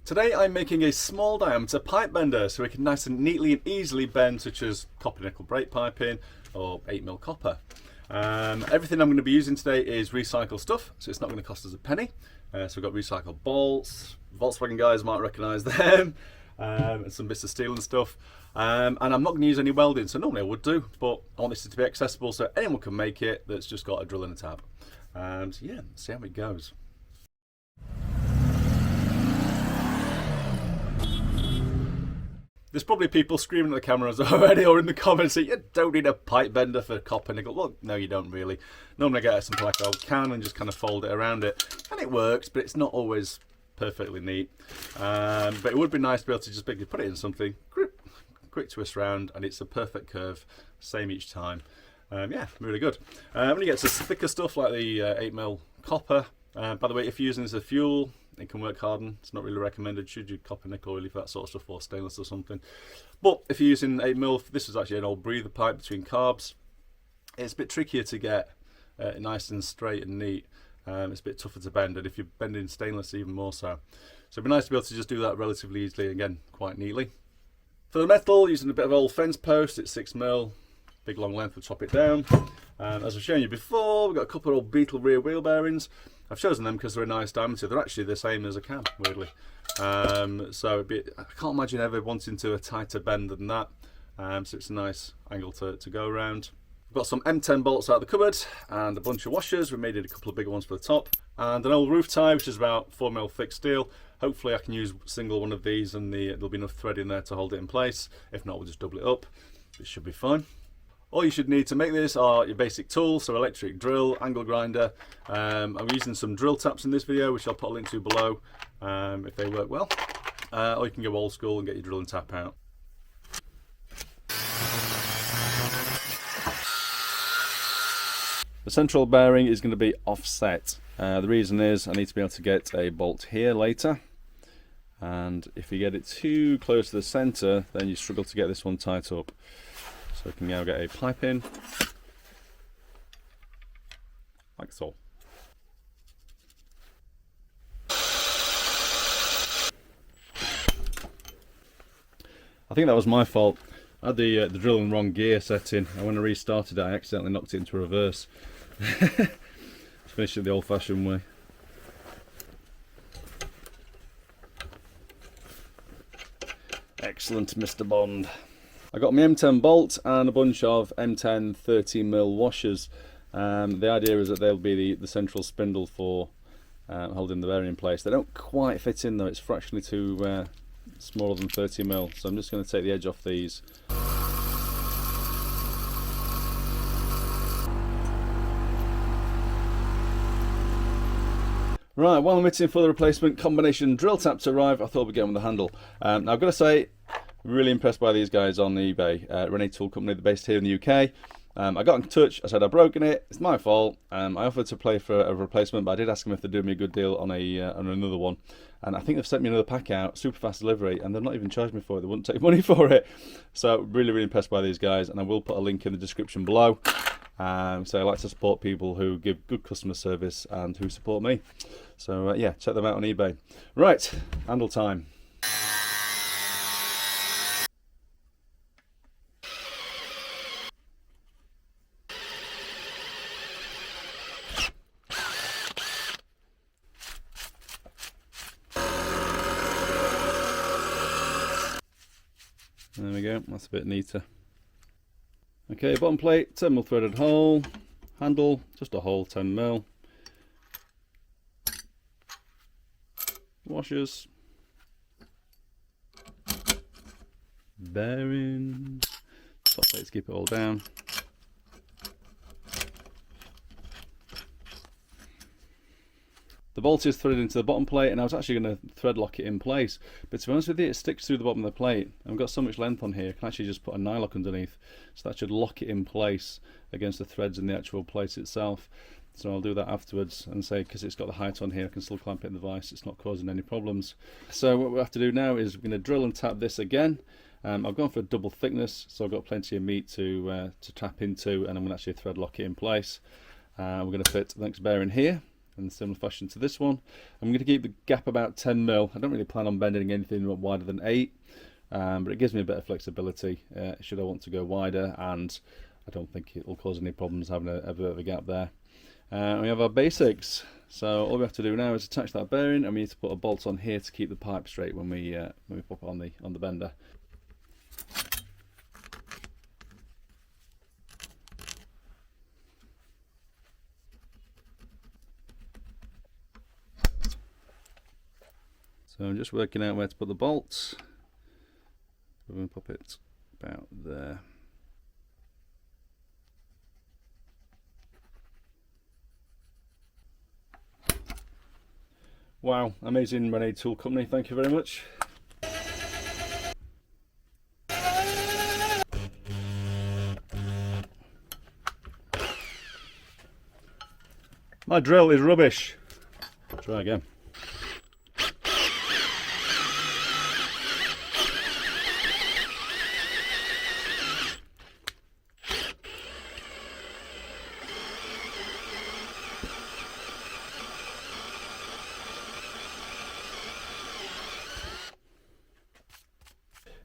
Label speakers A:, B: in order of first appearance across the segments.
A: Today I'm making a small diameter pipe bender so we can nice and neatly and easily bend, such as copper nickel brake piping or 8mm copper. Everything I'm going to be using today is recycled stuff, so it's not going to cost us a penny. So we've got recycled bolts, Volkswagen guys might recognise them, and some bits of steel and stuff. And I'm not going to use any welding, so normally I would do, but I want this to be accessible so anyone can make it that's just got a drill and a tab. So yeah, let's see how it goes. There's probably people screaming at the cameras already or in the comments saying, you don't need a pipe bender for copper nickel. Well, no, you don't really. Normally I get something like an old can and just kind of fold it around it. And it works, but it's not always perfectly neat. But it would be nice to be able to just basically put it in something, quick twist round, and it's a perfect curve, same each time. Yeah, really good. When you get to thicker stuff like the 8mm copper, by the way, if you're using this as a fuel, it can work hardened. It's not really recommended. Should you copper nickel really for that sort of stuff, or stainless or something. But if you're using 8mm, this is actually an old breather pipe between carbs. It's a bit trickier to get nice and straight and neat. It's a bit tougher to bend, and if you're bending stainless, even more so. So it'd be nice to be able to just do that relatively easily, again, quite neatly. For the metal, using a bit of old fence post, it's 6mm, big long length, we'll chop it down. As I've shown you before, we've got a couple of old Beetle rear wheel bearings. I've chosen them because they're a nice diameter. They're actually the same as a cam, weirdly. So I can't imagine ever wanting to a tighter bend than that. So it's a nice angle to go around. We've got some M10 bolts out of the cupboard and a bunch of washers. We made it a couple of bigger ones for the top. And an old roof tie, which is about 4mm thick steel. Hopefully I can use single one of these and there'll be enough thread in there to hold it in place. If not, we'll just double it up. It should be fine. All you should need to make this are your basic tools, so electric drill, angle grinder. I'm using some drill taps in this video, which I'll put a link to below if they work well. Or you can go old school and get your drill and tap out. The central bearing is going to be offset. The reason is I need to be able to get a bolt here later. And if you get it too close to the center, then you struggle to get this one tight up. So I can now get a pipe in, like so. I think that was my fault. I had the drill in the wrong gear setting, and when I restarted it, I accidentally knocked it into reverse. Let's finish it the old-fashioned way. Excellent, Mr. Bond. I got my M10 bolt and a bunch of M10 13mm washers. The idea is that they'll be the central spindle for holding the bearing in place. They don't quite fit in though, it's fractionally too smaller than 30mm, so I'm just going to take the edge off these. Right, while I'm waiting for the replacement combination drill tap to arrive, I thought we'd get on with the handle. Now I've got to say, really impressed by these guys on eBay. RENNIE tool company, they're based here in the UK. I got in touch, I said I'd broken it, it's my fault. I offered to play for a replacement, but I did ask them if they'd do me a good deal on another one. And I think they've sent me another pack out, super fast delivery, and they've not even charged me for it, they wouldn't take money for it. So really, really impressed by these guys, and I will put a link in the description below. So I like to support people who give good customer service and who support me. So yeah, check them out on eBay. Right, handle time. There we go, that's a bit neater. Okay, bottom plate, 10mm threaded hole, handle, just a hole, 10mm. Washers, bearings, top plates keep it all down. The bolt is threaded into the bottom plate, and I was actually going to thread lock it in place, but to be honest with you, it sticks through the bottom of the plate. And we've got so much length on here, I can actually just put a nylock underneath, so that should lock it in place against the threads in the actual plate itself. So I'll do that afterwards and say, because it's got the height on here, I can still clamp it in the vise, it's not causing any problems. So what we have to do now is we're going to drill and tap this again. I've gone for a double thickness, so I've got plenty of meat to tap into, and I'm going to actually thread lock it in place. We're going to fit the next bearing here, in a similar fashion to this one. I'm going to keep the gap about 10 mil. I don't really plan on bending anything wider than 8, but it gives me a bit of flexibility should I want to go wider, and I don't think it will cause any problems having a bit of a gap there. We have our basics. So all we have to do now is attach that bearing, and we need to put a bolt on here to keep the pipe straight when we pop it on the bender. So I'm just working out where to put the bolts. We're going to pop it about there. Wow, amazing RENNIE tool company, thank you very much. My drill is rubbish. Try again.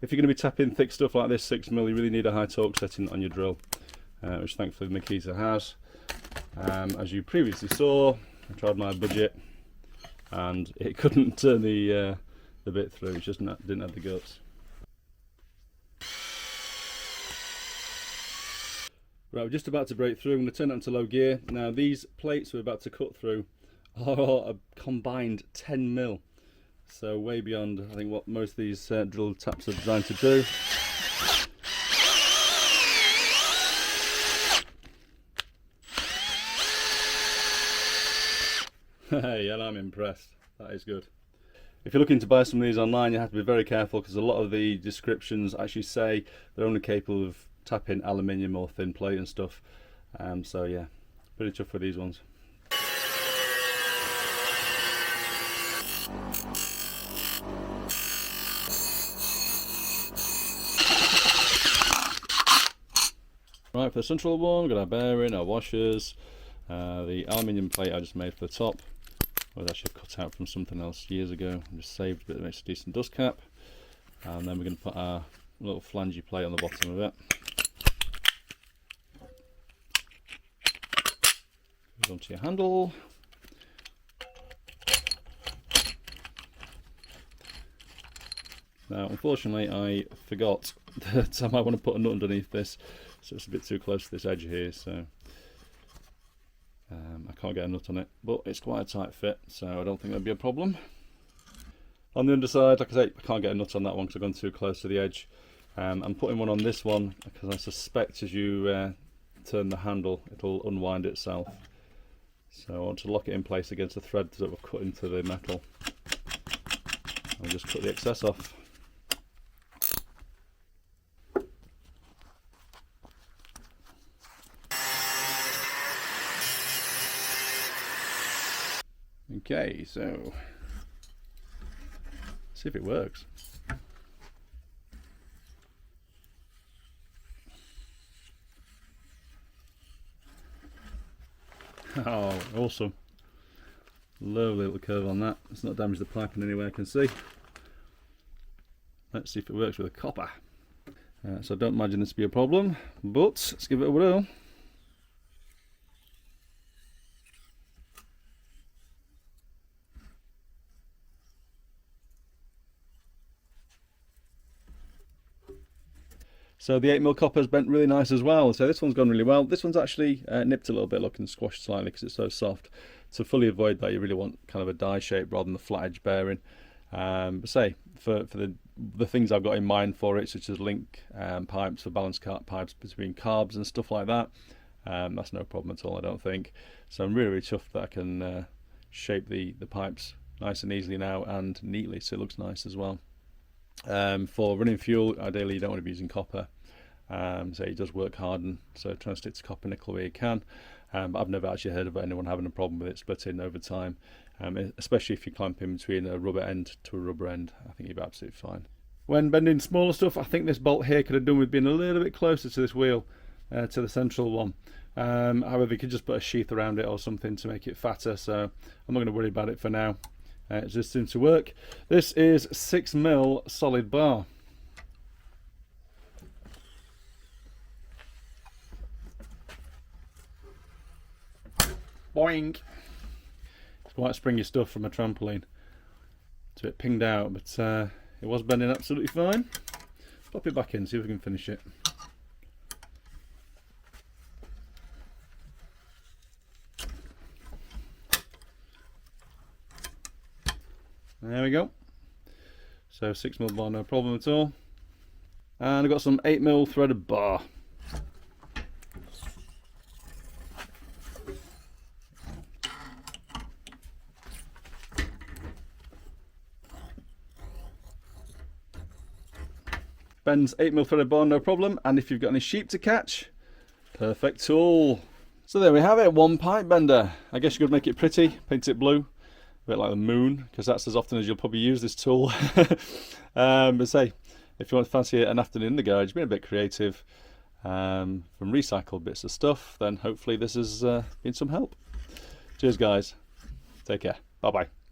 A: If you're going to be tapping thick stuff like this 6mm, you really need a high torque setting on your drill, which thankfully the Makita has. As you previously saw, I tried my budget and it couldn't turn the bit through, it just didn't have the guts. Right, we're just about to break through. I'm going to turn it onto low gear. Now these plates we're about to cut through are a combined 10mm. So way beyond, I think, what most of these drill taps are designed to do. Hey, and I'm impressed. That is good. If you're looking to buy some of these online, you have to be very careful because a lot of the descriptions actually say they're only capable of tapping aluminium or thin plate and stuff. So yeah, pretty tough for these ones. Right, for the central one, we've got our bearing, our washers, the aluminium plate I just made for the top was actually cut out from something else years ago. I just saved a bit of a decent dust cap, and then we're going to put our little flangey plate on the bottom of it. Goes onto your handle. Now, unfortunately, I forgot that I might want to put a nut underneath this, so it's a bit too close to this edge here, so I can't get a nut on it, but it's quite a tight fit, so I don't think that'd be a problem. On the underside, like I say, I can't get a nut on that one because I've gone too close to the edge. I'm putting one on this one because I suspect as you turn the handle, it'll unwind itself. So I want to lock it in place against the threads that we've cut into the metal. I'll just cut the excess off. Okay, so see if it works. Oh, awesome. Lovely little curve on that. It's not damaged the pipe in any way I can see. Let's see if it works with a copper. So I don't imagine this to be a problem, but let's give it a whirl. So the 8mm copper's bent really nice as well. So this one's gone really well. This one's actually nipped a little bit, look, and squashed slightly because it's so soft. To fully avoid that, you really want kind of a die shape rather than the flat edge bearing. But say for the things I've got in mind for it, such as link pipes for balance pipes between carbs and stuff like that, that's no problem at all, I don't think. So I'm really, really chuffed that I can shape the pipes nice and easily now and neatly, so it looks nice as well. For running fuel, ideally you don't want to be using copper, so it does work harden, so try and stick to copper nickel where you can, but I've never actually heard of anyone having a problem with it splitting over time, especially if you clamp in between a rubber end to a rubber end. I think you'll be absolutely fine. When bending smaller stuff, I think this bolt here could have done with being a little bit closer to this wheel, to the central one, However, you could just put a sheath around it or something to make it fatter, so I'm not going to worry about it for now. It just seems to work. This is 6mm solid bar. Boing! It's quite springy stuff from a trampoline. It's a bit pinged out, but it was bending absolutely fine. Pop it back in, see if we can finish it. There we go. So 6mm bar, no problem at all. And I've got some 8mm threaded bar. Bends 8mm threaded bar, no problem. And if you've got any sheep to catch, perfect tool. So there we have it, one pipe bender. I guess you could make it pretty, paint it blue, a bit like the moon, because that's as often as you'll probably use this tool. But say, if you want to fancy an afternoon in the garage, being a bit creative, from recycled bits of stuff, then hopefully this has been some help. Cheers guys, take care, bye bye.